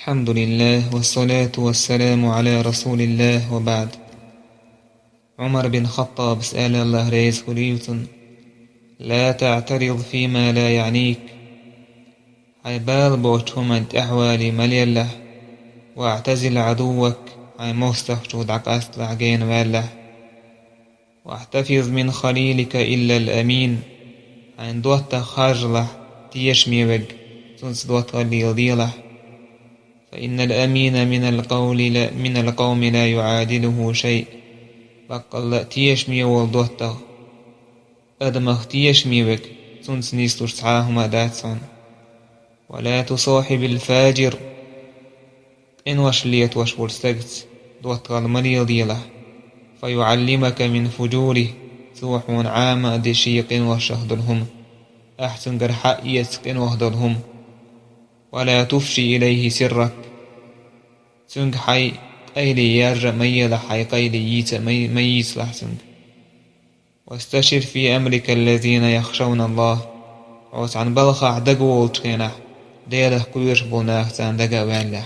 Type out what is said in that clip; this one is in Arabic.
الحمد لله والصلاة والسلام على رسول الله وبعد. عمر بن خطاب سأل الله رئيس خليوتن لا تعترض فيما لا يعنيك، عبال بوتهم انت أحوالي مليله، واعتزل عدوك عن مستخجود عقاست العقين والله، واحتفظ من خليلك إلا الأمين عن دوت خارجله تيشمي وق تنس دوت غليظيله، فإن الأمين من القوم لا يعادله شيء، بقل تيشمي والدوت أدمغ تيشمي وق تنس نيستوش تعاهما داتسون. ولا تصاحب الفاجر إن وشليت وشور سجت دوت غلمليظيله، فيعلمك من فجوره سوحون عام دشيق وشهدلهم أحسن قرحاء يسقن وهدلهم. ولا تفشي إليه سرك سنك حي قيلي يارج ميل حي قيلي ييت ميس لحسن. واستشر في أمرك الذين يخشون الله، وعن بلخ عدقو والتقينه ديره كويش بناخ تان دقا وانله.